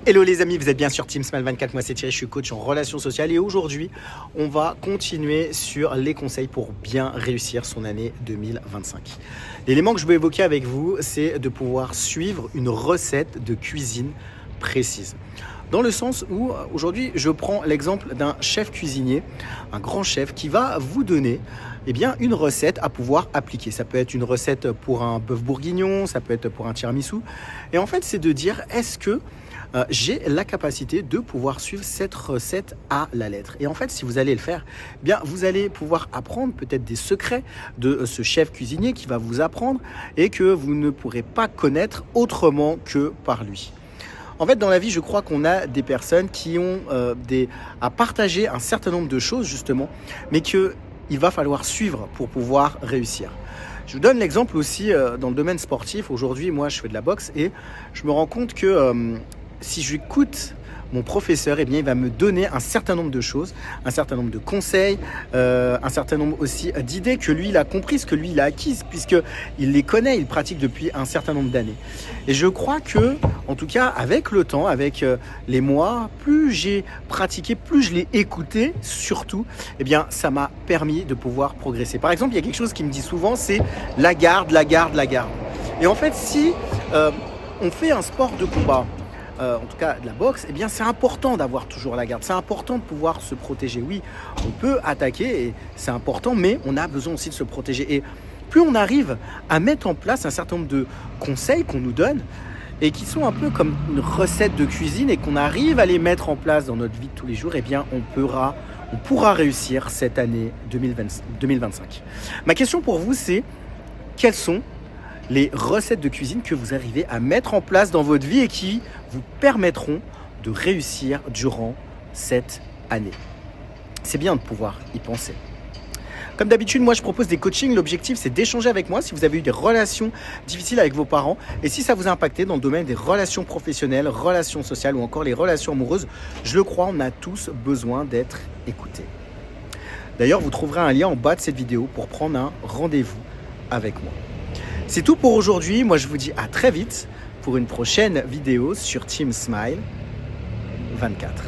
Hello les amis, vous êtes bien sur Team Smile 24, moi c'est Thierry, je suis coach en relations sociales et aujourd'hui on va continuer sur les conseils pour bien réussir son année 2025. L'élément que je veux évoquer avec vous, c'est de pouvoir suivre une recette de cuisine précise. Dans le sens où aujourd'hui je prends l'exemple d'un chef cuisinier, un grand chef qui va vous donner une recette à pouvoir appliquer. Ça peut être une recette pour un bœuf bourguignon, ça peut être pour un tiramisu. Et en fait c'est de dire est-ce que j'ai la capacité de pouvoir suivre cette recette à la lettre. Et en fait, si vous allez le faire, vous allez pouvoir apprendre peut-être des secrets de ce chef cuisinier qui va vous apprendre et que vous ne pourrez pas connaître autrement que par lui. En fait, dans la vie, je crois qu'on a des personnes qui ont à partager un certain nombre de choses, justement, mais qu'il va falloir suivre pour pouvoir réussir. Je vous donne l'exemple aussi dans le domaine sportif. Aujourd'hui, moi, je fais de la boxe et je me rends compte que si j'écoute mon professeur, il va me donner un certain nombre de choses, un certain nombre de conseils, un certain nombre aussi d'idées que lui, il a comprises, que lui, il a acquises, puisqu'il les connaît, il pratique depuis un certain nombre d'années. Et je crois que, en tout cas, avec le temps, avec les mois, plus j'ai pratiqué, plus je l'ai écouté, surtout, ça m'a permis de pouvoir progresser. Par exemple, il y a quelque chose qui me dit souvent, c'est la garde, la garde, la garde. Et en fait, si on fait un sport de combat, en tout cas de la boxe, c'est important d'avoir toujours la garde. C'est important de pouvoir se protéger. Oui, on peut attaquer et c'est important, mais on a besoin aussi de se protéger. Et plus on arrive à mettre en place un certain nombre de conseils qu'on nous donne et qui sont un peu comme une recette de cuisine et qu'on arrive à les mettre en place dans notre vie de tous les jours, on pourra réussir cette année 2025. Ma question pour vous, c'est quelles sont les recettes de cuisine que vous arrivez à mettre en place dans votre vie et qui vous permettront de réussir durant cette année. C'est bien de pouvoir y penser. Comme d'habitude, moi je propose des coachings. L'objectif c'est d'échanger avec moi si vous avez eu des relations difficiles avec vos parents et si ça vous a impacté dans le domaine des relations professionnelles, relations sociales ou encore les relations amoureuses. Je le crois, on a tous besoin d'être écoutés. D'ailleurs, vous trouverez un lien en bas de cette vidéo pour prendre un rendez-vous avec moi. C'est tout pour aujourd'hui. Moi, je vous dis à très vite pour une prochaine vidéo sur Team Smile 24.